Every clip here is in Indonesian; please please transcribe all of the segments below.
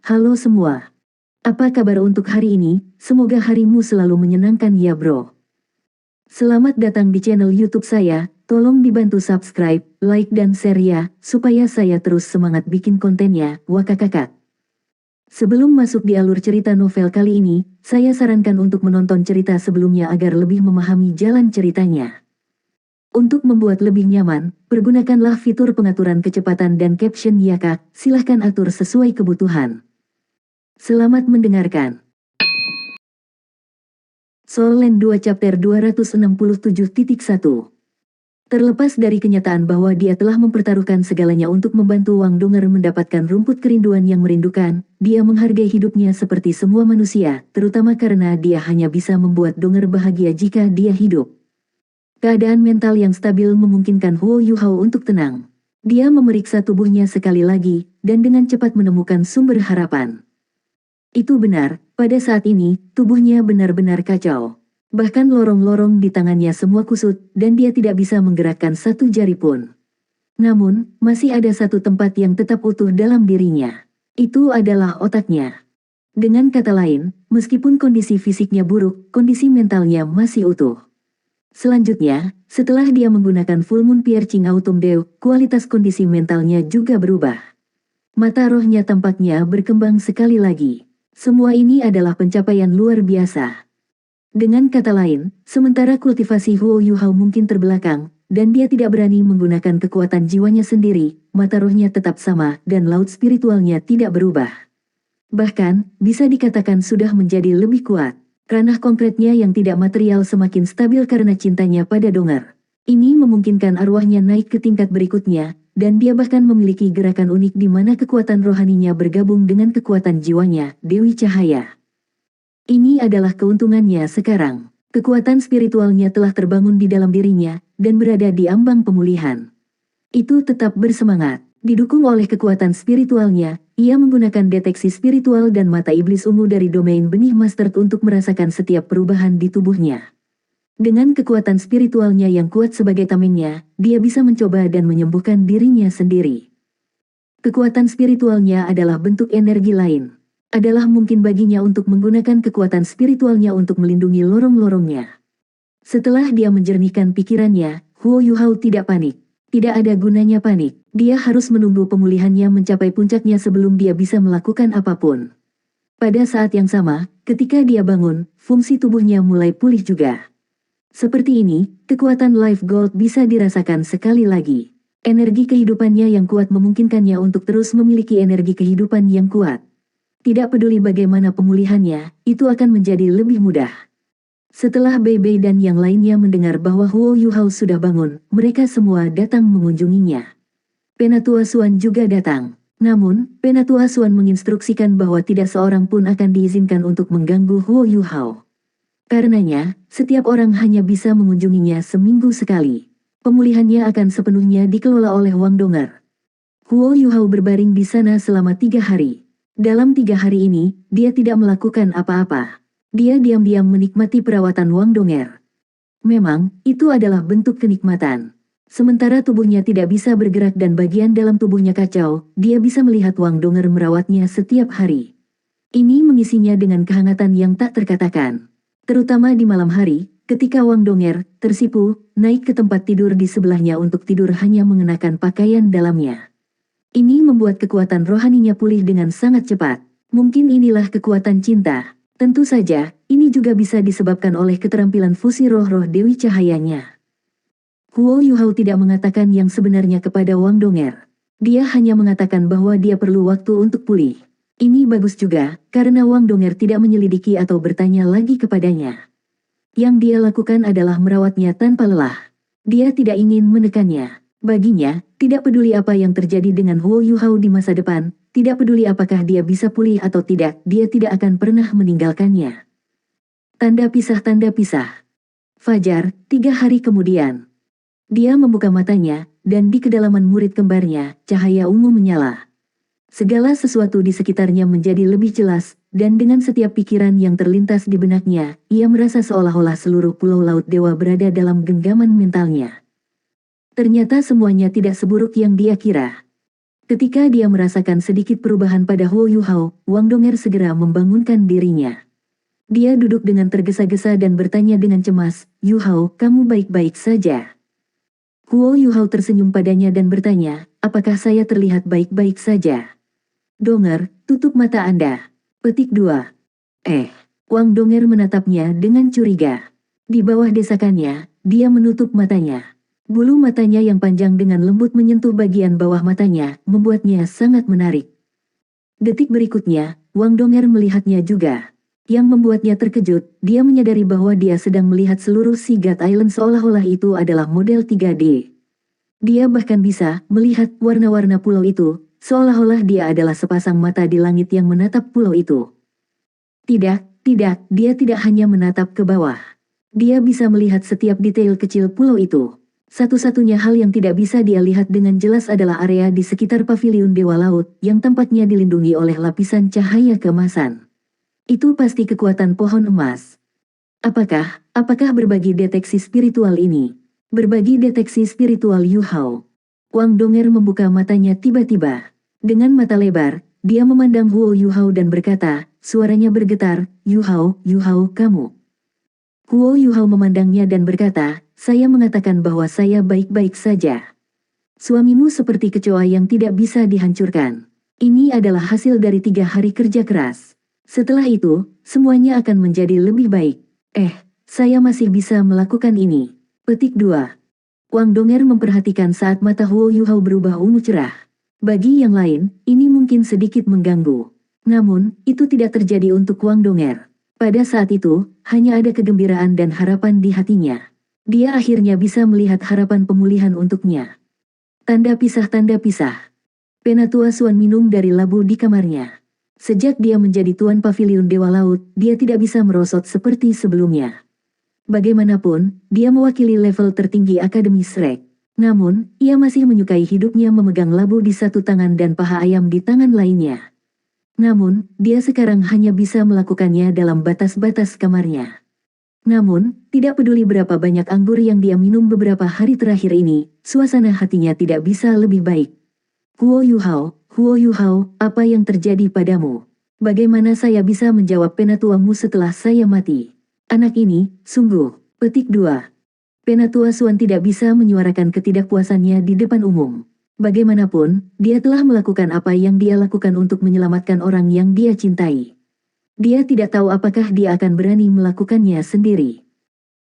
Halo semua. Apa kabar untuk hari ini? Semoga harimu selalu menyenangkan ya bro. Selamat datang di channel YouTube saya. Tolong dibantu subscribe, like dan share ya, supaya saya terus semangat bikin kontennya. Wakakakak. Sebelum masuk di alur cerita novel kali ini, saya sarankan untuk menonton cerita sebelumnya agar lebih memahami jalan ceritanya. Untuk membuat lebih nyaman, pergunakanlah fitur pengaturan kecepatan dan caption ya kak, silahkan atur sesuai kebutuhan. Selamat mendengarkan. Soul Land 2 Chapter 267.1. Terlepas dari kenyataan bahwa dia telah mempertaruhkan segalanya untuk membantu Wang Donger mendapatkan rumput kerinduan yang merindukan, dia menghargai hidupnya seperti semua manusia, terutama karena dia hanya bisa membuat Donger bahagia jika dia hidup. Keadaan mental yang stabil memungkinkan Huo Yuhao untuk tenang. Dia memeriksa tubuhnya sekali lagi, dan dengan cepat menemukan sumber harapan. Itu benar, pada saat ini, tubuhnya benar-benar kacau. Bahkan lorong-lorong di tangannya semua kusut, dan dia tidak bisa menggerakkan satu jari pun. Namun, masih ada satu tempat yang tetap utuh dalam dirinya. Itu adalah otaknya. Dengan kata lain, meskipun kondisi fisiknya buruk, kondisi mentalnya masih utuh. Selanjutnya, setelah dia menggunakan Full Moon Piercing Autumn Dew, kualitas kondisi mentalnya juga berubah. Mata rohnya tampaknya berkembang sekali lagi. Semua ini adalah pencapaian luar biasa. Dengan kata lain, sementara kultivasi Huo Yuhao mungkin terbelakang, dan dia tidak berani menggunakan kekuatan jiwanya sendiri, mata rohnya tetap sama, dan laut spiritualnya tidak berubah. Bahkan, bisa dikatakan sudah menjadi lebih kuat. Ranah konkretnya yang tidak material semakin stabil karena cintanya pada Donger. Ini memungkinkan arwahnya naik ke tingkat berikutnya, dan dia bahkan memiliki gerakan unik di mana kekuatan rohaninya bergabung dengan kekuatan jiwanya, Dewi Cahaya. Ini adalah keuntungannya sekarang. Kekuatan spiritualnya telah terbangun di dalam dirinya, dan berada di ambang pemulihan. Itu tetap bersemangat. Didukung oleh kekuatan spiritualnya, ia menggunakan deteksi spiritual dan mata iblis ungu dari domain benih master untuk merasakan setiap perubahan di tubuhnya. Dengan kekuatan spiritualnya yang kuat sebagai tamengnya, dia bisa mencoba dan menyembuhkan dirinya sendiri. Kekuatan spiritualnya adalah bentuk energi lain. Adalah mungkin baginya untuk menggunakan kekuatan spiritualnya untuk melindungi lorong-lorongnya. Setelah dia menjernihkan pikirannya, Huo Yuhao tidak panik. Tidak ada gunanya panik. Dia harus menunggu pemulihannya mencapai puncaknya sebelum dia bisa melakukan apapun. Pada saat yang sama, ketika dia bangun, fungsi tubuhnya mulai pulih juga. Seperti ini, kekuatan Life Gold bisa dirasakan sekali lagi. Energi kehidupannya yang kuat memungkinkannya untuk terus memiliki energi kehidupan yang kuat. Tidak peduli bagaimana pemulihannya, itu akan menjadi lebih mudah. Setelah Bei dan yang lainnya mendengar bahwa Huo Yuhao sudah bangun, mereka semua datang mengunjunginya. Penatua Suan juga datang. Namun, Penatua Suan menginstruksikan bahwa tidak seorang pun akan diizinkan untuk mengganggu Huo Yuhao. Karenanya, setiap orang hanya bisa mengunjunginya seminggu sekali. Pemulihannya akan sepenuhnya dikelola oleh Wang Donger. Huo Yuhao berbaring di sana selama 3 hari. Dalam 3 hari ini, dia tidak melakukan apa-apa. Dia diam-diam menikmati perawatan Wang Donger. Memang, itu adalah bentuk kenikmatan. Sementara tubuhnya tidak bisa bergerak dan bagian dalam tubuhnya kacau, dia bisa melihat Wang Donger merawatnya setiap hari. Ini mengisinya dengan kehangatan yang tak terkatakan. Terutama di malam hari, ketika Wang Donger, tersipu, naik ke tempat tidur di sebelahnya untuk tidur hanya mengenakan pakaian dalamnya. Ini membuat kekuatan rohaninya pulih dengan sangat cepat. Mungkin inilah kekuatan cinta. Tentu saja, ini juga bisa disebabkan oleh keterampilan fusi roh-roh Dewi Cahayanya. Huo Yuhao tidak mengatakan yang sebenarnya kepada Wang Donger. Dia hanya mengatakan bahwa dia perlu waktu untuk pulih. Ini bagus juga, karena Wang Donger tidak menyelidiki atau bertanya lagi kepadanya. Yang dia lakukan adalah merawatnya tanpa lelah. Dia tidak ingin menekannya. Baginya, tidak peduli apa yang terjadi dengan Huo Yuhao di masa depan, tidak peduli apakah dia bisa pulih atau tidak, dia tidak akan pernah meninggalkannya. Tanda pisah. Fajar, 3 hari kemudian. Dia membuka matanya, dan di kedalaman murid kembarnya, cahaya ungu menyala. Segala sesuatu di sekitarnya menjadi lebih jelas, dan dengan setiap pikiran yang terlintas di benaknya, ia merasa seolah-olah seluruh pulau laut dewa berada dalam genggaman mentalnya. Ternyata semuanya tidak seburuk yang dia kira. Ketika dia merasakan sedikit perubahan pada Huo Yuhao, Wang Donger segera membangunkan dirinya. Dia duduk dengan tergesa-gesa dan bertanya dengan cemas, "Yuhao, kamu baik-baik saja?" Huo Yuhao tersenyum padanya dan bertanya, "Apakah saya terlihat baik-baik saja?" "Donger, tutup mata Anda." Petik 2. Wang Donger menatapnya dengan curiga. Di bawah desakannya, dia menutup matanya. Bulu matanya yang panjang dengan lembut menyentuh bagian bawah matanya, membuatnya sangat menarik. Detik berikutnya, Wang Donger melihatnya juga. Yang membuatnya terkejut, dia menyadari bahwa dia sedang melihat seluruh Seagat Island seolah-olah itu adalah model 3D. Dia bahkan bisa melihat warna-warna pulau itu, seolah-olah dia adalah sepasang mata di langit yang menatap pulau itu. Tidak, dia tidak hanya menatap ke bawah. Dia bisa melihat setiap detail kecil pulau itu. Satu-satunya hal yang tidak bisa dia lihat dengan jelas adalah area di sekitar paviliun Dewa Laut, yang tampaknya dilindungi oleh lapisan cahaya keemasan. Itu pasti kekuatan pohon emas. Apakah berbagi deteksi spiritual ini? Berbagi deteksi spiritual Yuhao. Wang Donger membuka matanya tiba-tiba. Dengan mata lebar, dia memandang Huo Yuhao dan berkata, suaranya bergetar, "Yuhao, kamu." Huo Yuhao memandangnya dan berkata, "Saya mengatakan bahwa saya baik-baik saja. Suamimu seperti kecoa yang tidak bisa dihancurkan. Ini adalah hasil dari 3 hari kerja keras. Setelah itu, semuanya akan menjadi lebih baik. Saya masih bisa melakukan ini." Petik 2. Wang Donger memperhatikan saat mata Huo Yuhao berubah ungu cerah. Bagi yang lain, ini mungkin sedikit mengganggu. Namun, itu tidak terjadi untuk Wang Donger. Pada saat itu, hanya ada kegembiraan dan harapan di hatinya. Dia akhirnya bisa melihat harapan pemulihan untuknya. Tanda pisah. Penatua Suan minum dari labu di kamarnya. Sejak dia menjadi tuan paviliun Dewa Laut, dia tidak bisa merosot seperti sebelumnya. Bagaimanapun, dia mewakili level tertinggi Akademi Shrek. Namun, ia masih menyukai hidupnya memegang labu di satu tangan dan paha ayam di tangan lainnya. Namun, dia sekarang hanya bisa melakukannya dalam batas-batas kamarnya. Namun, tidak peduli berapa banyak anggur yang dia minum beberapa hari terakhir ini, suasana hatinya tidak bisa lebih baik. Huo Yuhao, apa yang terjadi padamu? Bagaimana saya bisa menjawab penatuamu setelah saya mati? Anak ini, sungguh. Petik 2. Penatua Suan tidak bisa menyuarakan ketidakpuasannya di depan umum. Bagaimanapun, dia telah melakukan apa yang dia lakukan untuk menyelamatkan orang yang dia cintai. Dia tidak tahu apakah dia akan berani melakukannya sendiri.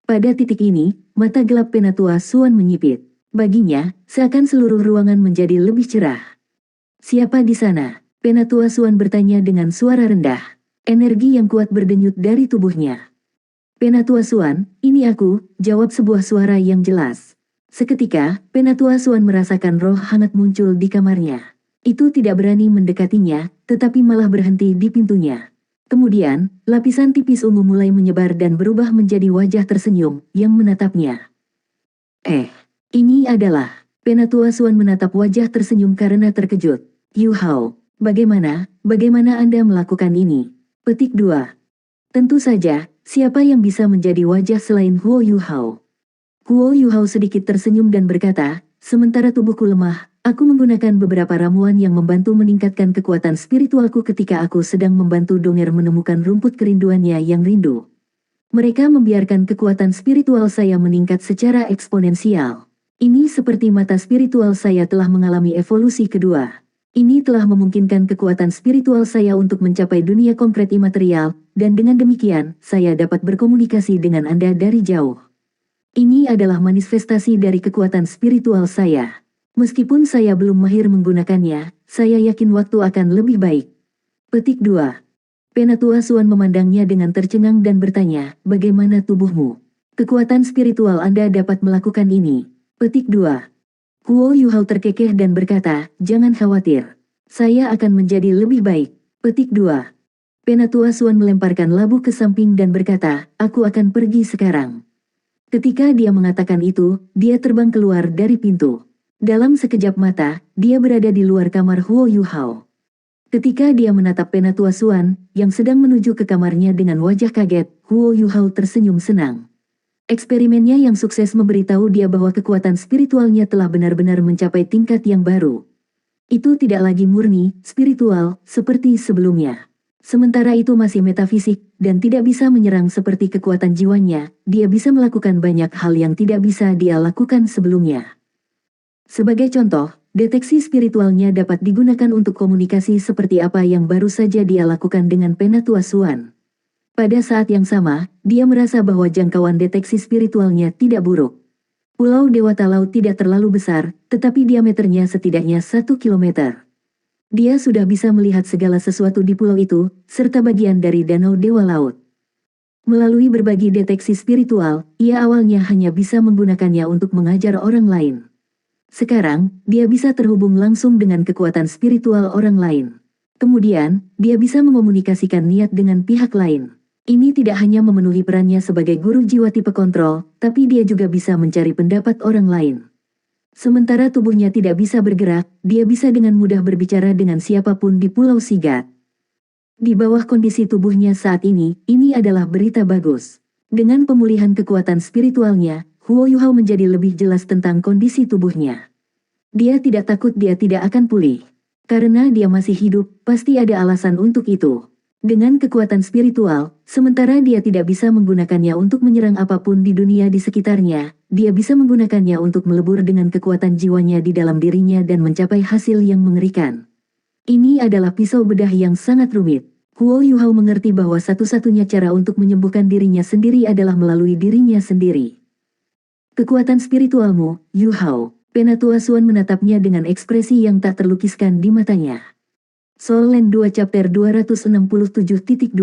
Pada titik ini, mata gelap Penatua Suan menyipit. Baginya, seakan seluruh ruangan menjadi lebih cerah. "Siapa di sana?" Penatua Suan bertanya dengan suara rendah. Energi yang kuat berdenyut dari tubuhnya. "Penatua Suan, ini aku," jawab sebuah suara yang jelas. Seketika, Penatua Suan merasakan roh hangat muncul di kamarnya. Itu tidak berani mendekatinya, tetapi malah berhenti di pintunya. Kemudian, lapisan tipis ungu mulai menyebar dan berubah menjadi wajah tersenyum, yang menatapnya. Ini adalah... Penatua Suan menatap wajah tersenyum karena terkejut. "Yuhao, bagaimana Anda melakukan ini?" Petik 2. Tentu saja, siapa yang bisa menjadi wajah selain Huo Yuhao? Huo Yuhao sedikit tersenyum dan berkata, "Sementara tubuhku lemah, aku menggunakan beberapa ramuan yang membantu meningkatkan kekuatan spiritualku ketika aku sedang membantu Donger menemukan rumput kerinduannya yang rindu. Mereka membiarkan kekuatan spiritual saya meningkat secara eksponensial. Ini seperti mata spiritual saya telah mengalami evolusi kedua. Ini telah memungkinkan kekuatan spiritual saya untuk mencapai dunia konkret imaterial, dan dengan demikian, saya dapat berkomunikasi dengan Anda dari jauh. Ini adalah manifestasi dari kekuatan spiritual saya. Meskipun saya belum mahir menggunakannya, saya yakin waktu akan lebih baik." Petik 2. Penatua Suan memandangnya dengan tercengang dan bertanya, "Bagaimana tubuhmu? Kekuatan spiritual Anda dapat melakukan ini." Petik 2. Huo Yuhao terkekeh dan berkata, "Jangan khawatir. Saya akan menjadi lebih baik." Petik 2. Penatua Suan melemparkan labu ke samping dan berkata, "Aku akan pergi sekarang." Ketika dia mengatakan itu, dia terbang keluar dari pintu. Dalam sekejap mata, dia berada di luar kamar Huo Yuhao. Ketika dia menatap Penatua Suan, yang sedang menuju ke kamarnya dengan wajah kaget, Huo Yuhao tersenyum senang. Eksperimennya yang sukses memberitahu dia bahwa kekuatan spiritualnya telah benar-benar mencapai tingkat yang baru. Itu tidak lagi murni, spiritual, seperti sebelumnya. Sementara itu masih metafisik, dan tidak bisa menyerang seperti kekuatan jiwanya, dia bisa melakukan banyak hal yang tidak bisa dia lakukan sebelumnya. Sebagai contoh, deteksi spiritualnya dapat digunakan untuk komunikasi seperti apa yang baru saja dia lakukan dengan Penatua Swan. Pada saat yang sama, dia merasa bahwa jangkauan deteksi spiritualnya tidak buruk. Pulau Dewata Laut tidak terlalu besar, tetapi diameternya setidaknya 1 kilometer. Dia sudah bisa melihat segala sesuatu di pulau itu, serta bagian dari Danau Dewa Laut. Melalui berbagi deteksi spiritual, ia awalnya hanya bisa menggunakannya untuk mengajar orang lain. Sekarang, dia bisa terhubung langsung dengan kekuatan spiritual orang lain. Kemudian, dia bisa mengomunikasikan niat dengan pihak lain. Ini tidak hanya memenuhi perannya sebagai guru jiwa tipe kontrol, tapi dia juga bisa mencari pendapat orang lain. Sementara tubuhnya tidak bisa bergerak, dia bisa dengan mudah berbicara dengan siapapun di Pulau Sigat. Di bawah kondisi tubuhnya saat ini adalah berita bagus. Dengan pemulihan kekuatan spiritualnya, Huo Yuhao menjadi lebih jelas tentang kondisi tubuhnya. Dia tidak takut dia tidak akan pulih. Karena dia masih hidup, pasti ada alasan untuk itu. Dengan kekuatan spiritual, sementara dia tidak bisa menggunakannya untuk menyerang apapun di dunia di sekitarnya, dia bisa menggunakannya untuk melebur dengan kekuatan jiwanya di dalam dirinya dan mencapai hasil yang mengerikan. Ini adalah pisau bedah yang sangat rumit. Huo Yuhao mengerti bahwa satu-satunya cara untuk menyembuhkan dirinya sendiri adalah melalui dirinya sendiri. Kekuatan spiritualmu, Yuhao. Penatua Swan menatapnya dengan ekspresi yang tak terlukiskan di matanya. Soul Land 2 Chapter 267.2.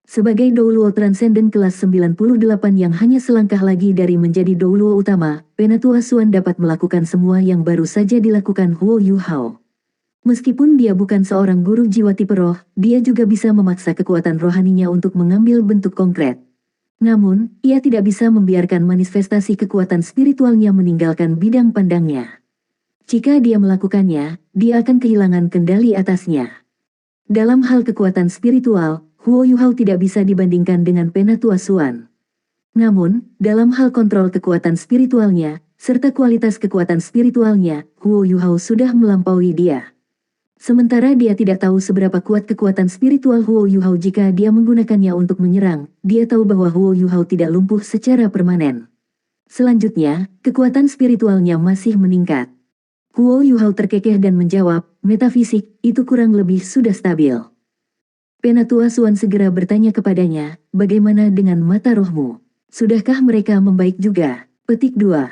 Sebagai Douluo Transcendent kelas 98 yang hanya selangkah lagi dari menjadi Douluo utama, Penatua Swan dapat melakukan semua yang baru saja dilakukan Huo Yuhao. Meskipun dia bukan seorang guru jiwa tipe roh, dia juga bisa memaksa kekuatan rohaninya untuk mengambil bentuk konkret. Namun, ia tidak bisa membiarkan manifestasi kekuatan spiritualnya meninggalkan bidang pandangnya. Jika dia melakukannya, dia akan kehilangan kendali atasnya. Dalam hal kekuatan spiritual, Huo Yuhao tidak bisa dibandingkan dengan Penatua Swan. Namun, dalam hal kontrol kekuatan spiritualnya, serta kualitas kekuatan spiritualnya, Huo Yuhao sudah melampaui dia. Sementara dia tidak tahu seberapa kuat kekuatan spiritual Huo Yuhao jika dia menggunakannya untuk menyerang, dia tahu bahwa Huo Yuhao tidak lumpuh secara permanen. Selanjutnya, kekuatan spiritualnya masih meningkat. Huo Yuhao terkekeh dan menjawab, metafisik, itu kurang lebih sudah stabil. Penatua Swan segera bertanya kepadanya, bagaimana dengan mata rohmu? Sudahkah mereka membaik juga? Petik 2.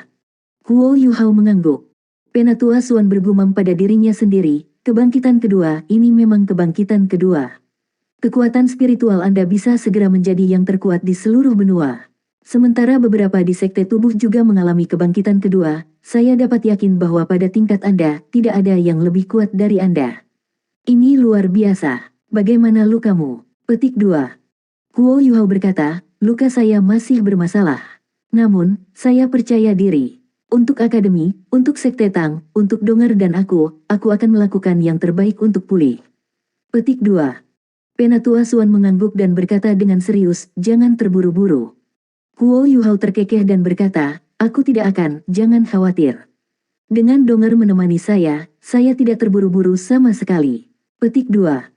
Huo Yuhao mengangguk. Penatua Swan bergumam pada dirinya sendiri, kebangkitan kedua, ini memang kebangkitan kedua. Kekuatan spiritual Anda bisa segera menjadi yang terkuat di seluruh benua. Sementara beberapa di sekte tubuh juga mengalami kebangkitan kedua, saya dapat yakin bahwa pada tingkat Anda, tidak ada yang lebih kuat dari Anda. Ini luar biasa. Bagaimana lukamu? Petik 2. Huo Yuhao berkata, luka saya masih bermasalah. Namun, saya percaya diri. Untuk akademi, untuk sekte Tang, untuk Donger dan aku akan melakukan yang terbaik untuk pulih. Petik 2. Penatua Swan mengangguk dan berkata dengan serius, jangan terburu-buru. Huo Yuhao terkekeh dan berkata, aku tidak akan, jangan khawatir. Dengan Donger menemani saya tidak terburu-buru sama sekali. Petik 2.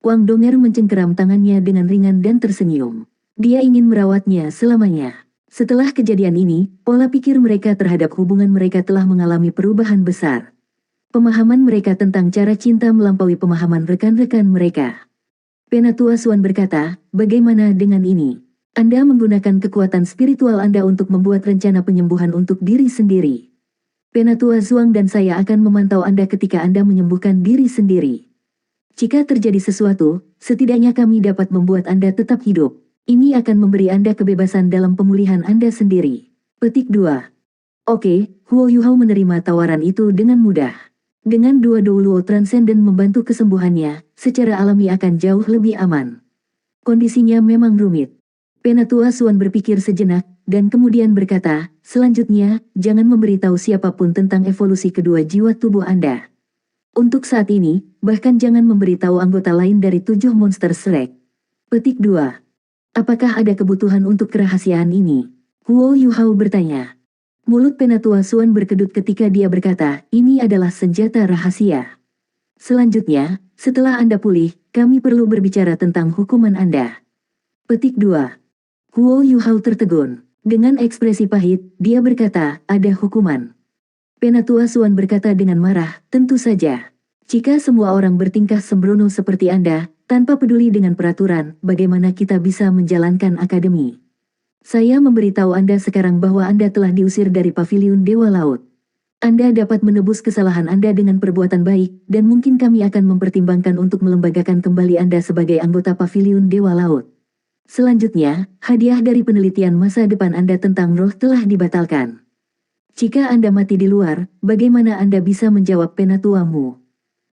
Wang Donger mencengkeram tangannya dengan ringan dan tersenyum. Dia ingin merawatnya selamanya. Setelah kejadian ini, pola pikir mereka terhadap hubungan mereka telah mengalami perubahan besar. Pemahaman mereka tentang cara cinta melampaui pemahaman rekan-rekan mereka. Penatua Swan berkata, bagaimana dengan ini? Anda menggunakan kekuatan spiritual Anda untuk membuat rencana penyembuhan untuk diri sendiri. Penatua Zhuang dan saya akan memantau Anda ketika Anda menyembuhkan diri sendiri. Jika terjadi sesuatu, setidaknya kami dapat membuat Anda tetap hidup. Ini akan memberi Anda kebebasan dalam pemulihan Anda sendiri. Petik 2. Oke, Huo Yuhao menerima tawaran itu dengan mudah. Dengan dua Douluo Transcendent membantu kesembuhannya, secara alami akan jauh lebih aman. Kondisinya memang rumit. Penatua Swan berpikir sejenak, dan kemudian berkata, selanjutnya, jangan memberitahu siapapun tentang evolusi kedua jiwa tubuh Anda. Untuk saat ini, bahkan jangan memberitahu anggota lain dari 7 monster Shrek. Petik 2. Apakah ada kebutuhan untuk kerahasiaan ini? Huo Yuhao bertanya. Mulut Penatua Suan berkedut ketika dia berkata, ini adalah senjata rahasia. Selanjutnya, setelah Anda pulih, kami perlu berbicara tentang hukuman Anda. Petik 2. Huo Yuhao tertegun. Dengan ekspresi pahit, dia berkata, ada hukuman. Penatua Suan berkata dengan marah, tentu saja. Jika semua orang bertingkah sembrono seperti Anda, tanpa peduli dengan peraturan, bagaimana kita bisa menjalankan akademi? Saya memberitahu Anda sekarang bahwa Anda telah diusir dari Paviliun Dewa Laut. Anda dapat menebus kesalahan Anda dengan perbuatan baik, dan mungkin kami akan mempertimbangkan untuk melembagakan kembali Anda sebagai anggota Paviliun Dewa Laut. Selanjutnya, hadiah dari penelitian masa depan Anda tentang roh telah dibatalkan. Jika Anda mati di luar, bagaimana Anda bisa menjawab penatuamu?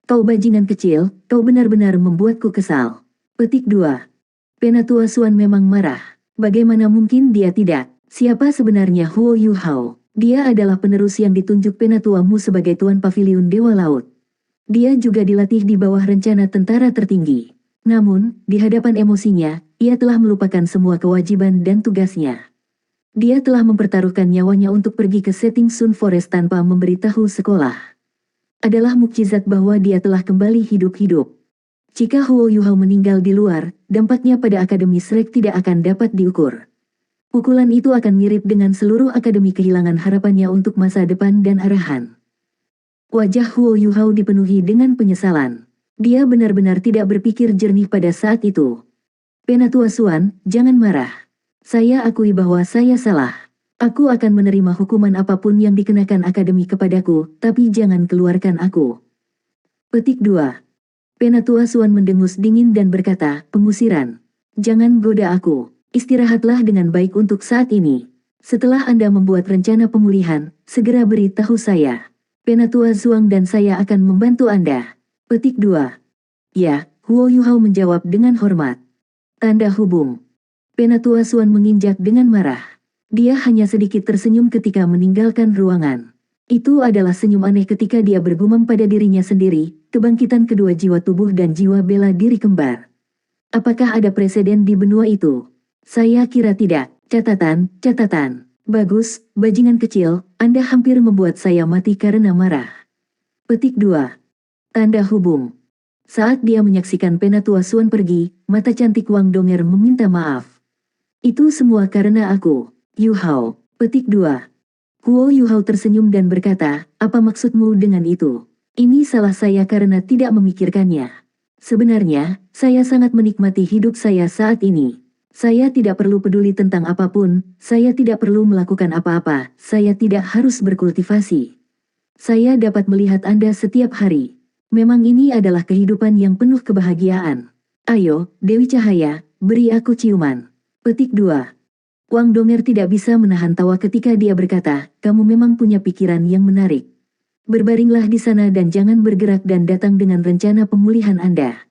Kau bajingan kecil, kau benar-benar membuatku kesal. Petik 2. Penatua Suan memang marah. Bagaimana mungkin dia tidak? Siapa sebenarnya Huo Yuhao? Dia adalah penerus yang ditunjuk penatuamu sebagai Tuan Paviliun Dewa Laut. Dia juga dilatih di bawah rencana tentara tertinggi. Namun, di hadapan emosinya, ia telah melupakan semua kewajiban dan tugasnya. Dia telah mempertaruhkan nyawanya untuk pergi ke Setting Sun Forest tanpa memberitahu sekolah. Adalah mukjizat bahwa dia telah kembali hidup-hidup. Jika Huo Yuhao meninggal di luar, dampaknya pada Akademi Shrek tidak akan dapat diukur. Pukulan itu akan mirip dengan seluruh akademi kehilangan harapannya untuk masa depan dan arahan. Wajah Huo Yuhao dipenuhi dengan penyesalan. Dia benar-benar tidak berpikir jernih pada saat itu. Penatua Suan, jangan marah. Saya akui bahwa saya salah. Aku akan menerima hukuman apapun yang dikenakan akademi kepadaku, tapi jangan keluarkan aku. Petik 2. Penatua Suan mendengus dingin dan berkata, pengusiran. Jangan goda aku. Istirahatlah dengan baik untuk saat ini. Setelah Anda membuat rencana pemulihan, segera beritahu saya. Penatua Zuang dan saya akan membantu Anda. Petik 2. Ya, Huo Yuhao menjawab dengan hormat. Tanda hubung. Penatua Suan menginjak dengan marah. Dia hanya sedikit tersenyum ketika meninggalkan ruangan. Itu adalah senyum aneh ketika dia bergumam pada dirinya sendiri, kebangkitan kedua jiwa tubuh dan jiwa bela diri kembar. Apakah ada preseden di benua itu? Saya kira tidak. Catatan. Bagus, bajingan kecil, Anda hampir membuat saya mati karena marah. Petik 2. Tanda hubung. Saat dia menyaksikan Penatua Suan pergi, mata cantik Wang Donger meminta maaf. Itu semua karena aku, Yuhao. Petik 2. Huo Yuhao tersenyum dan berkata, apa maksudmu dengan itu? Ini salah saya karena tidak memikirkannya. Sebenarnya, saya sangat menikmati hidup saya saat ini. Saya tidak perlu peduli tentang apapun, saya tidak perlu melakukan apa-apa, saya tidak harus berkultivasi. Saya dapat melihat Anda setiap hari. Memang ini adalah kehidupan yang penuh kebahagiaan. Ayo, Dewi Cahaya, beri aku ciuman. Petik 2. Wang Donger tidak bisa menahan tawa ketika dia berkata, kamu memang punya pikiran yang menarik. Berbaringlah di sana dan jangan bergerak dan datang dengan rencana pemulihan Anda.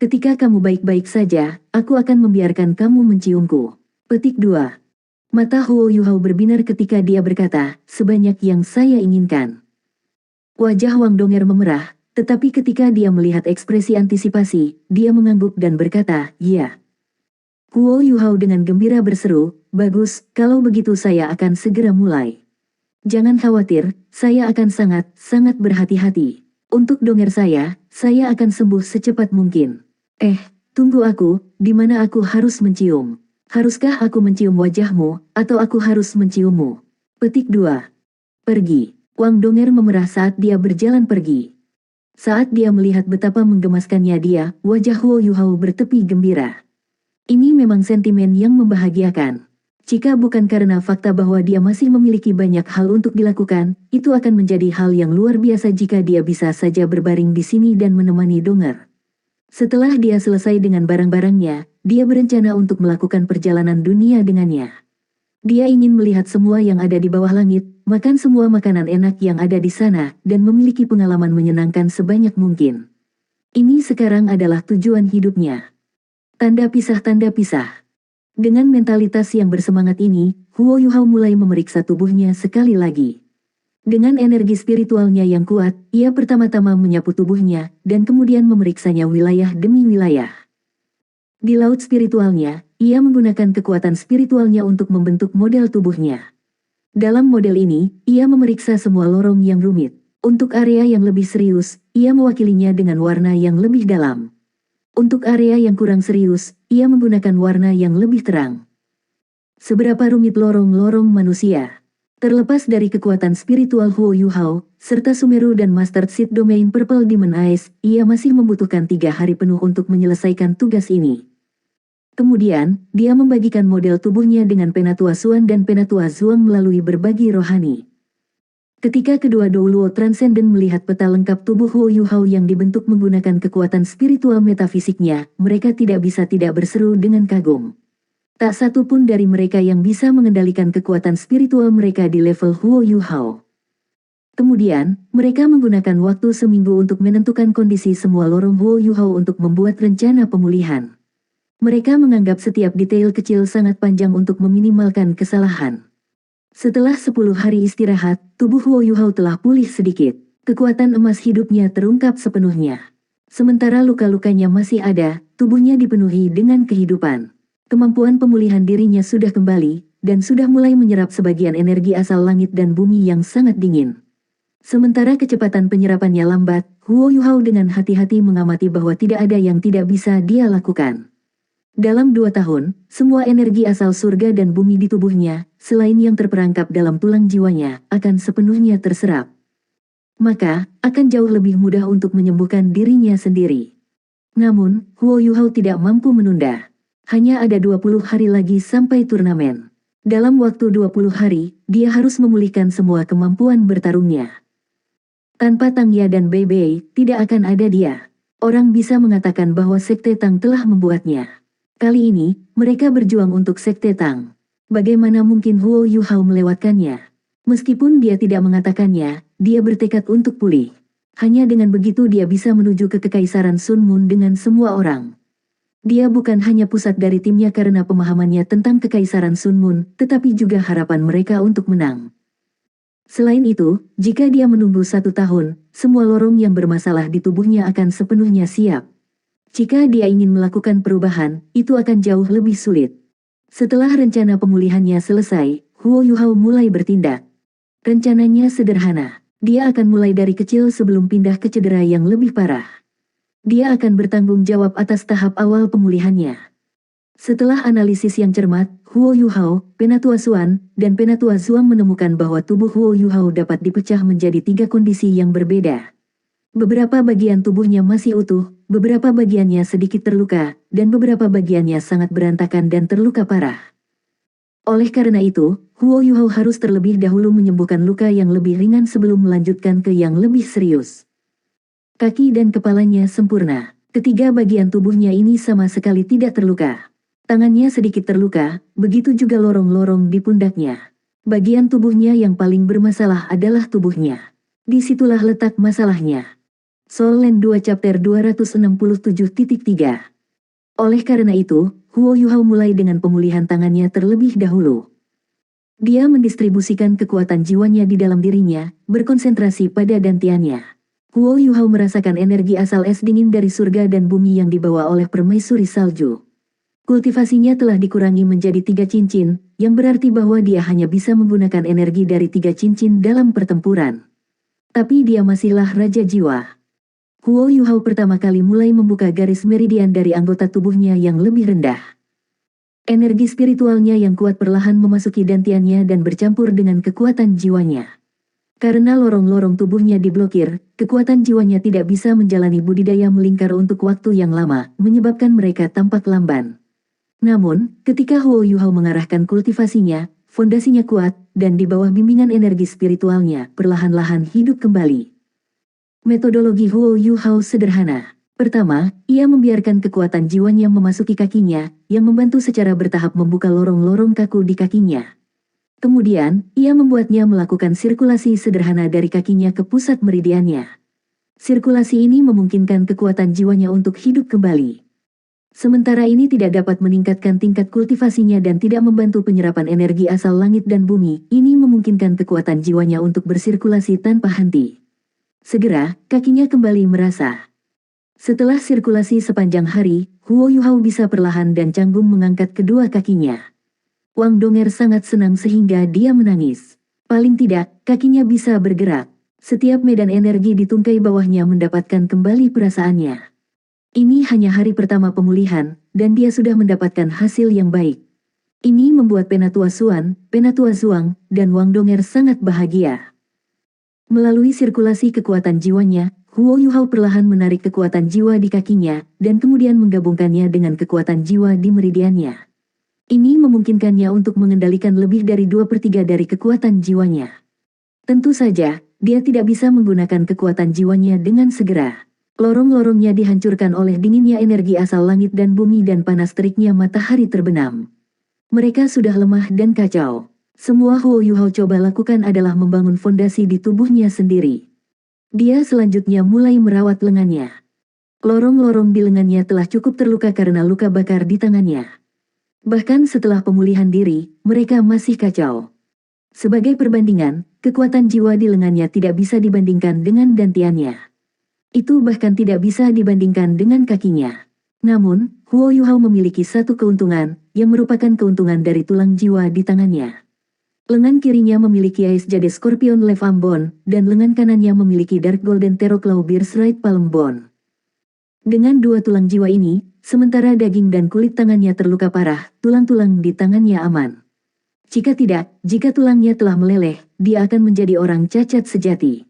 Ketika kamu baik-baik saja, aku akan membiarkan kamu menciumku. Petik 2. Mata Huo Yuhao berbinar ketika dia berkata, sebanyak yang saya inginkan. Wajah Wang Donger memerah, tetapi ketika dia melihat ekspresi antisipasi, dia mengangguk dan berkata, iya. Huo Yuhao dengan gembira berseru, bagus, kalau begitu saya akan segera mulai. Jangan khawatir, saya akan sangat berhati-hati. Untuk Donger saya akan sembuh secepat mungkin. Tunggu aku, di mana aku harus mencium? Haruskah aku mencium wajahmu, atau aku harus menciummu? Petik 2. Pergi. Wang Donger memerah saat dia berjalan pergi. Saat dia melihat betapa menggemaskannya dia, wajah Huo Yuhao bertepi gembira. Ini memang sentimen yang membahagiakan. Jika bukan karena fakta bahwa dia masih memiliki banyak hal untuk dilakukan, itu akan menjadi hal yang luar biasa jika dia bisa saja berbaring di sini dan menemani Donger. Setelah dia selesai dengan barang-barangnya, dia berencana untuk melakukan perjalanan dunia dengannya. Dia ingin melihat semua yang ada di bawah langit, makan semua makanan enak yang ada di sana, dan memiliki pengalaman menyenangkan sebanyak mungkin. Ini sekarang adalah tujuan hidupnya. Tanda pisah. Dengan mentalitas yang bersemangat ini, Huo Yuhao mulai memeriksa tubuhnya sekali lagi. Dengan energi spiritualnya yang kuat, ia pertama-tama menyapu tubuhnya, dan kemudian memeriksanya wilayah demi wilayah. Di laut spiritualnya, ia menggunakan kekuatan spiritualnya untuk membentuk model tubuhnya. Dalam model ini, ia memeriksa semua lorong yang rumit. Untuk area yang lebih serius, ia mewakilinya dengan warna yang lebih dalam. Untuk area yang kurang serius, ia menggunakan warna yang lebih terang. Seberapa rumit lorong-lorong manusia? Terlepas dari kekuatan spiritual Huo Yuhao, serta Sumeru dan Master Seed Domain Purple Demon Eyes, ia masih membutuhkan 3 hari penuh untuk menyelesaikan tugas ini. Kemudian, dia membagikan model tubuhnya dengan Penatua Xuan dan Penatua Zhuang melalui berbagi rohani. Ketika kedua Douluo Transcendent melihat peta lengkap tubuh Huo Yuhao yang dibentuk menggunakan kekuatan spiritual metafisiknya, mereka tidak bisa tidak berseru dengan kagum. Tak satu pun dari mereka yang bisa mengendalikan kekuatan spiritual mereka di level Huo Yuhao. Kemudian, mereka menggunakan waktu seminggu untuk menentukan kondisi semua lorong Huo Yuhao untuk membuat rencana pemulihan. Mereka menganggap setiap detail kecil sangat panjang untuk meminimalkan kesalahan. Setelah 10 hari istirahat, tubuh Huo Yuhao telah pulih sedikit. Kekuatan emas hidupnya terungkap sepenuhnya. Sementara luka-lukanya masih ada, tubuhnya dipenuhi dengan kehidupan. Kemampuan pemulihan dirinya sudah kembali, dan sudah mulai menyerap sebagian energi asal langit dan bumi yang sangat dingin. Sementara kecepatan penyerapannya lambat, Huo Yuhao dengan hati-hati mengamati bahwa tidak ada yang tidak bisa dia lakukan. Dalam 2 tahun, semua energi asal surga dan bumi di tubuhnya, selain yang terperangkap dalam tulang jiwanya, akan sepenuhnya terserap. Maka, akan jauh lebih mudah untuk menyembuhkan dirinya sendiri. Namun, Huo Yuhao tidak mampu menunda. Hanya ada 20 hari lagi sampai turnamen. Dalam waktu 20 hari, dia harus memulihkan semua kemampuan bertarungnya. Tanpa Tang Ya dan Bei Bei, tidak akan ada dia. Orang bisa mengatakan bahwa Sekte Tang telah membuatnya. Kali ini, mereka berjuang untuk Sekte Tang. Bagaimana mungkin Huo Yuhao melewatkannya? Meskipun dia tidak mengatakannya, dia bertekad untuk pulih. Hanya dengan begitu dia bisa menuju ke Kekaisaran Sun Moon dengan semua orang. Dia bukan hanya pusat dari timnya karena pemahamannya tentang Kekaisaran Sun Moon, tetapi juga harapan mereka untuk menang. Selain itu, jika dia menunggu 1 tahun, semua lorong yang bermasalah di tubuhnya akan sepenuhnya siap. Jika dia ingin melakukan perubahan, itu akan jauh lebih sulit. Setelah rencana pemulihannya selesai, Huo Yuhao mulai bertindak. Rencananya sederhana. Dia akan mulai dari kecil sebelum pindah ke cedera yang lebih parah. Dia akan bertanggung jawab atas tahap awal pemulihannya. Setelah analisis yang cermat, Huo Yuhao, Penatua Xuan, dan Penatua Zhuang menemukan bahwa tubuh Huo Yuhao dapat dipecah menjadi 3 kondisi yang berbeda. Beberapa bagian tubuhnya masih utuh, beberapa bagiannya sedikit terluka, dan beberapa bagiannya sangat berantakan dan terluka parah. Oleh karena itu, Huo Yuhao harus terlebih dahulu menyembuhkan luka yang lebih ringan sebelum melanjutkan ke yang lebih serius. Kaki dan kepalanya sempurna. Ketiga bagian tubuhnya ini sama sekali tidak terluka. Tangannya sedikit terluka, begitu juga lorong-lorong di pundaknya. Bagian tubuhnya yang paling bermasalah adalah tubuhnya. Disitulah letak masalahnya. Soul Land 2 Chapter 267.3. Oleh karena itu, Huo Yuhao mulai dengan pemulihan tangannya terlebih dahulu. Dia mendistribusikan kekuatan jiwanya di dalam dirinya, berkonsentrasi pada dantiannya. Huo Yuhao merasakan energi asal es dingin dari surga dan bumi yang dibawa oleh permaisuri salju. Kultivasinya telah dikurangi menjadi 3 cincin, yang berarti bahwa dia hanya bisa menggunakan energi dari 3 cincin dalam pertempuran. Tapi dia masihlah Raja Jiwa. Huo Yuhao pertama kali mulai membuka garis meridian dari anggota tubuhnya yang lebih rendah. Energi spiritualnya yang kuat perlahan memasuki dantiannya dan bercampur dengan kekuatan jiwanya. Karena lorong-lorong tubuhnya diblokir, kekuatan jiwanya tidak bisa menjalani budidaya melingkar untuk waktu yang lama, menyebabkan mereka tampak lamban. Namun, ketika Huo Yuhao mengarahkan kultivasinya, fondasinya kuat, dan di bawah bimbingan energi spiritualnya, perlahan-lahan hidup kembali. Metodologi Huo Yuhao sederhana. Pertama, ia membiarkan kekuatan jiwanya memasuki kakinya, yang membantu secara bertahap membuka lorong-lorong kaku di kakinya. Kemudian, ia membuatnya melakukan sirkulasi sederhana dari kakinya ke pusat meridiannya. Sirkulasi ini memungkinkan kekuatan jiwanya untuk hidup kembali. Sementara ini tidak dapat meningkatkan tingkat kultivasinya dan tidak membantu penyerapan energi asal langit dan bumi, ini memungkinkan kekuatan jiwanya untuk bersirkulasi tanpa henti. Segera, kakinya kembali merasa. Setelah sirkulasi sepanjang hari, Huo Yuhao bisa perlahan dan canggung mengangkat kedua kakinya. Wang Donger sangat senang sehingga dia menangis. Paling tidak, kakinya bisa bergerak. Setiap medan energi di tungkai bawahnya mendapatkan kembali perasaannya. Ini hanya hari pertama pemulihan, dan dia sudah mendapatkan hasil yang baik. Ini membuat Penatua Xuan, Penatua Zuang, dan Wang Donger sangat bahagia. Melalui sirkulasi kekuatan jiwanya, Huo Yuhao perlahan menarik kekuatan jiwa di kakinya, dan kemudian menggabungkannya dengan kekuatan jiwa di meridiannya. Ini memungkinkannya untuk mengendalikan lebih dari 2/3 dari kekuatan jiwanya. Tentu saja, dia tidak bisa menggunakan kekuatan jiwanya dengan segera. Lorong-lorongnya dihancurkan oleh dinginnya energi asal langit dan bumi dan panas teriknya matahari terbenam. Mereka sudah lemah dan kacau. Semua Huo Yuhao coba lakukan adalah membangun fondasi di tubuhnya sendiri. Dia selanjutnya mulai merawat lengannya. Lorong-lorong di lengannya telah cukup terluka karena luka bakar di tangannya. Bahkan setelah pemulihan diri, mereka masih kacau. Sebagai perbandingan, kekuatan jiwa di lengannya tidak bisa dibandingkan dengan dantiannya. Itu bahkan tidak bisa dibandingkan dengan kakinya. Namun, Huo Yuhao memiliki satu keuntungan, yang merupakan keuntungan dari tulang jiwa di tangannya. Lengan kirinya memiliki Ice Jade Scorpion Left Arm Bone, dan lengan kanannya memiliki Dark Golden Tero Claw Bear's Right Palm Bone. Dengan dua tulang jiwa ini, sementara daging dan kulit tangannya terluka parah, tulang-tulang di tangannya aman. Jika tidak, jika tulangnya telah meleleh, dia akan menjadi orang cacat sejati.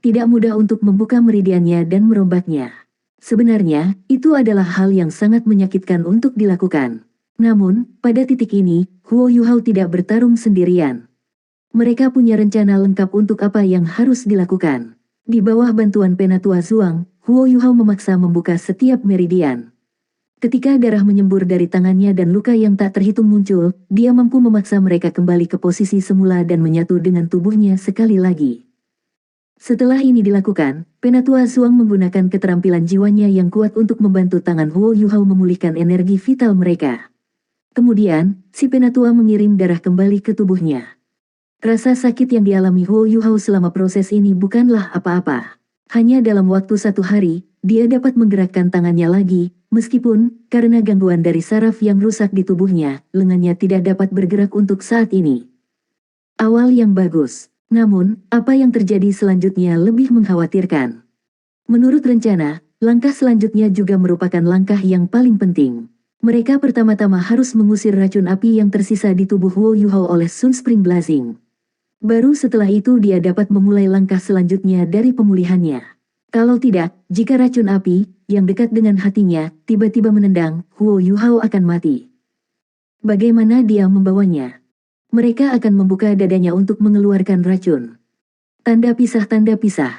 Tidak mudah untuk membuka meridiannya dan merombaknya. Sebenarnya, itu adalah hal yang sangat menyakitkan untuk dilakukan. Namun, pada titik ini, Huo Yuhao tidak bertarung sendirian. Mereka punya rencana lengkap untuk apa yang harus dilakukan. Di bawah bantuan Penatua Zuang, Huo Yuhao memaksa membuka setiap meridian. Ketika darah menyembur dari tangannya dan luka yang tak terhitung muncul, dia mampu memaksa mereka kembali ke posisi semula dan menyatu dengan tubuhnya sekali lagi. Setelah ini dilakukan, Penatua Zuang menggunakan keterampilan jiwanya yang kuat untuk membantu tangan Huo Yuhao memulihkan energi vital mereka. Kemudian, si Penatua mengirim darah kembali ke tubuhnya. Rasa sakit yang dialami Huo Yuhao selama proses ini bukanlah apa-apa. Hanya dalam waktu 1 hari, dia dapat menggerakkan tangannya lagi, meskipun, karena gangguan dari saraf yang rusak di tubuhnya, lengannya tidak dapat bergerak untuk saat ini. Awal yang bagus, namun, apa yang terjadi selanjutnya lebih mengkhawatirkan. Menurut rencana, langkah selanjutnya juga merupakan langkah yang paling penting. Mereka pertama-tama harus mengusir racun api yang tersisa di tubuh Huo Yuhao oleh Sun Spring Blazing. Baru setelah itu dia dapat memulai langkah selanjutnya dari pemulihannya. Kalau tidak, jika racun api, yang dekat dengan hatinya, tiba-tiba menendang, Huo Yuhao akan mati. Bagaimana dia membawanya? Mereka akan membuka dadanya untuk mengeluarkan racun. Tanda pisah, tanda pisah.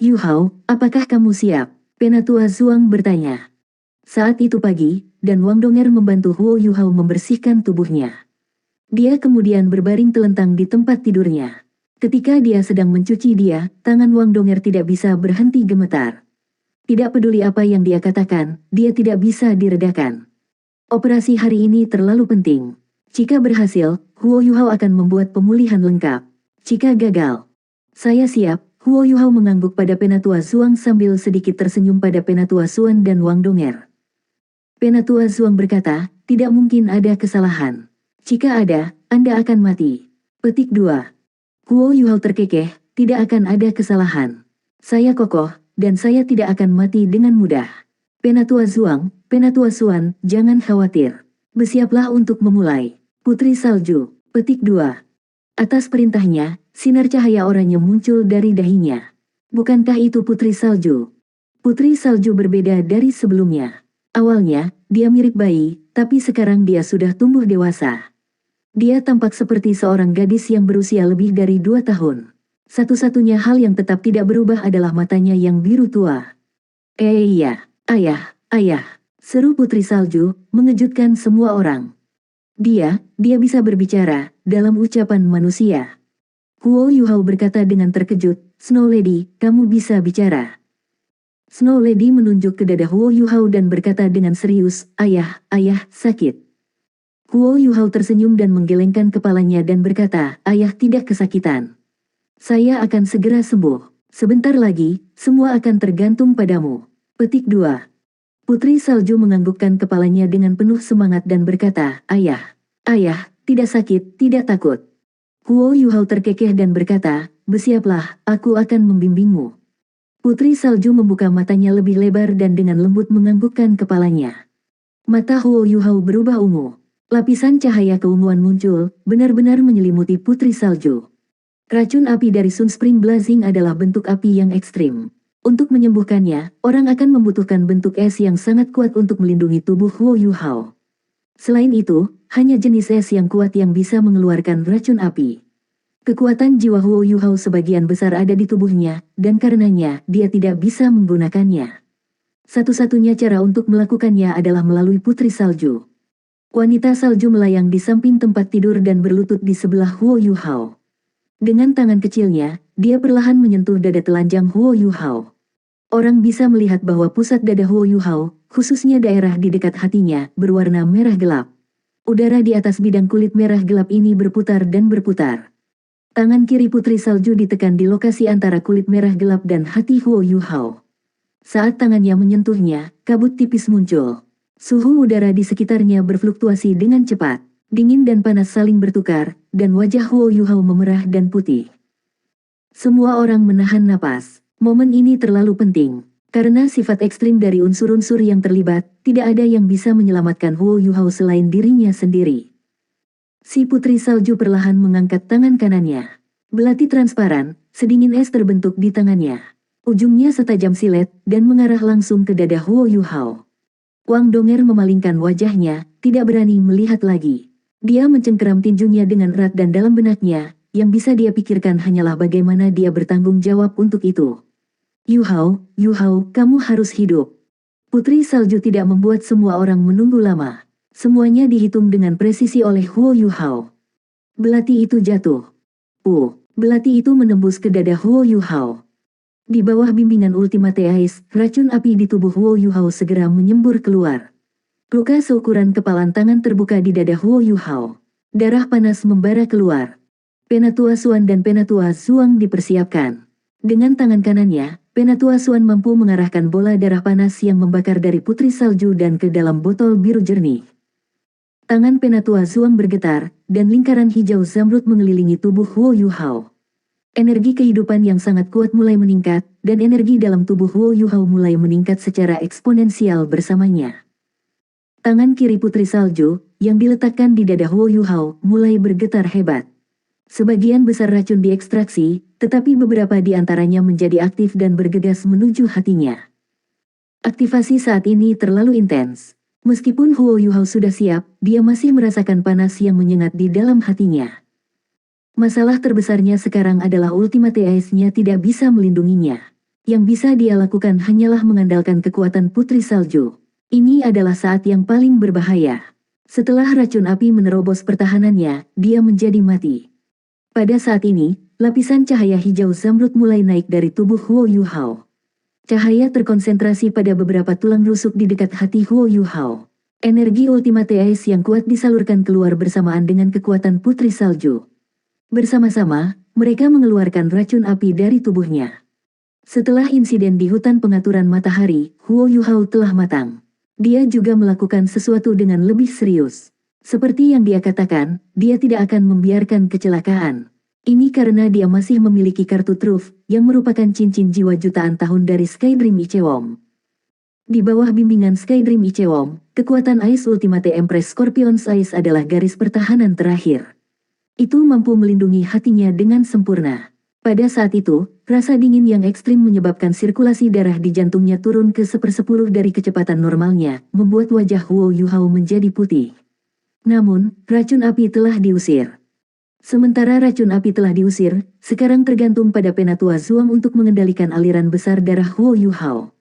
Yuhao, apakah kamu siap? Penatua Zuang bertanya. Saat itu pagi, dan Wang Donger membantu Huo Yuhao membersihkan tubuhnya. Dia kemudian berbaring telentang di tempat tidurnya. Ketika dia sedang mencuci dia, tangan Wang Donger tidak bisa berhenti gemetar. Tidak peduli apa yang dia katakan, dia tidak bisa diredakan. Operasi hari ini terlalu penting. Jika berhasil, Huo Yuhao akan membuat pemulihan lengkap. Jika gagal, saya siap. Huo Yuhao mengangguk pada Penatua Zuang sambil sedikit tersenyum pada Penatua Xuan dan Wang Donger. Penatua Zuang berkata, tidak mungkin ada kesalahan. Jika ada, Anda akan mati. Petik 2. Huo Yuhao terkekeh, tidak akan ada kesalahan. Saya kokoh, dan saya tidak akan mati dengan mudah. Penatua Zuang, Penatua Xuan, jangan khawatir. Bersiaplah untuk memulai. Putri Salju. Petik 2. Atas perintahnya, sinar cahaya oranye muncul dari dahinya. Bukankah itu Putri Salju? Putri Salju berbeda dari sebelumnya. Awalnya, dia mirip bayi, tapi sekarang dia sudah tumbuh dewasa. Dia tampak seperti seorang gadis yang berusia lebih dari 2 tahun. Satu-satunya hal yang tetap tidak berubah adalah matanya yang biru tua. Iya, ayah, seru Putri Salju, mengejutkan semua orang. Dia bisa berbicara, dalam ucapan manusia. Huo Yuhao berkata dengan terkejut, Snow Lady, kamu bisa bicara. Snow Lady menunjuk ke dada Huo Yuhao dan berkata dengan serius, ayah, sakit. Huo Yuhao tersenyum dan menggelengkan kepalanya dan berkata, ayah tidak kesakitan. Saya akan segera sembuh. Sebentar lagi, semua akan tergantung padamu. Petik 2. Putri Salju menganggukkan kepalanya dengan penuh semangat dan berkata, ayah, tidak sakit, tidak takut. Huo Yuhao terkekeh dan berkata, "Bersiaplah, aku akan membimbingmu." Putri Salju membuka matanya lebih lebar dan dengan lembut menganggukkan kepalanya. Mata Huo Yuhao berubah ungu. Lapisan cahaya keunguan muncul, benar-benar menyelimuti Putri Salju. Racun api dari Sun Spring Blazing adalah bentuk api yang ekstrim. Untuk menyembuhkannya, orang akan membutuhkan bentuk es yang sangat kuat untuk melindungi tubuh Huo Yuhao. Selain itu, hanya jenis es yang kuat yang bisa mengeluarkan racun api. Kekuatan jiwa Huo Yuhao sebagian besar ada di tubuhnya, dan karenanya dia tidak bisa menggunakannya. Satu-satunya cara untuk melakukannya adalah melalui Putri Salju. Wanita salju melayang di samping tempat tidur dan berlutut di sebelah Huo Yuhao. Dengan tangan kecilnya, dia perlahan menyentuh dada telanjang Huo Yuhao. Orang bisa melihat bahwa pusat dada Huo Yuhao, khususnya daerah di dekat hatinya, berwarna merah gelap. Udara di atas bidang kulit merah gelap ini berputar dan berputar. Tangan kiri Putri Salju ditekan di lokasi antara kulit merah gelap dan hati Huo Yuhao. Saat tangannya menyentuhnya, kabut tipis muncul. Suhu udara di sekitarnya berfluktuasi dengan cepat. Dingin dan panas saling bertukar, dan wajah Huo Yuhao memerah dan putih. Semua orang menahan napas. Momen ini terlalu penting. Karena sifat ekstrim dari unsur-unsur yang terlibat, tidak ada yang bisa menyelamatkan Huo Yuhao selain dirinya sendiri. Si Putri Salju perlahan mengangkat tangan kanannya. Belati transparan, sedingin es terbentuk di tangannya. Ujungnya setajam silet, dan mengarah langsung ke dada Huo Yuhao. Wang Donger memalingkan wajahnya, tidak berani melihat lagi. Dia mencengkeram tinjunya dengan erat dan dalam benaknya, yang bisa dia pikirkan hanyalah bagaimana dia bertanggung jawab untuk itu. Yuhao, kamu harus hidup. Putri Salju tidak membuat semua orang menunggu lama. Semuanya dihitung dengan presisi oleh Huo Yuhao. Belati itu jatuh. Belati itu menembus ke dada Huo Yuhao. Di bawah bimbingan Ultimate Ice, racun api di tubuh Huo Yuhao segera menyembur keluar. Luka seukuran kepalan tangan terbuka di dada Huo Yuhao. Darah panas membara keluar. Penatua Suan dan Penatua Zuang dipersiapkan. Dengan tangan kanannya, Penatua Suan mampu mengarahkan bola darah panas yang membakar dari Putri Salju dan ke dalam botol biru jernih. Tangan Penatua Zuang bergetar, dan lingkaran hijau zamrud mengelilingi tubuh Huo Yuhao. Energi kehidupan yang sangat kuat mulai meningkat, dan energi dalam tubuh Huo Yuhao mulai meningkat secara eksponensial bersamanya. Tangan kiri Putri Salju, yang diletakkan di dada Huo Yuhao, mulai bergetar hebat. Sebagian besar racun diekstraksi, tetapi beberapa di antaranya menjadi aktif dan bergegas menuju hatinya. Aktivasi saat ini terlalu intens. Meskipun Huo Yuhao sudah siap, dia masih merasakan panas yang menyengat di dalam hatinya. Masalah terbesarnya sekarang adalah Ultimate Ice-nya tidak bisa melindunginya. Yang bisa dia lakukan hanyalah mengandalkan kekuatan Putri Salju. Ini adalah saat yang paling berbahaya. Setelah racun api menerobos pertahanannya, dia menjadi mati. Pada saat ini, lapisan cahaya hijau zamrud mulai naik dari tubuh Huo Yuhao. Cahaya terkonsentrasi pada beberapa tulang rusuk di dekat hati Huo Yuhao. Energi Ultimate Ice yang kuat disalurkan keluar bersamaan dengan kekuatan Putri Salju. Bersama-sama, mereka mengeluarkan racun api dari tubuhnya. Setelah insiden di hutan pengaturan matahari, Huo Yuhao telah matang. Dia juga melakukan sesuatu dengan lebih serius. Seperti yang dia katakan, dia tidak akan membiarkan kecelakaan. Ini karena dia masih memiliki kartu truf, yang merupakan cincin jiwa jutaan tahun dari Skydream Ichewom. Di bawah bimbingan Skydream Ichewom, kekuatan Ice Ultimate Empress Scorpion's Ice adalah garis pertahanan terakhir. Itu mampu melindungi hatinya dengan sempurna. Pada saat itu, rasa dingin yang ekstrim menyebabkan sirkulasi darah di jantungnya turun ke 1/10 dari kecepatan normalnya, membuat wajah Huo Yuhao menjadi putih. Namun, racun api telah diusir. Sementara racun api telah diusir, sekarang tergantung pada Penatua Zuang untuk mengendalikan aliran besar darah Huo Yuhao.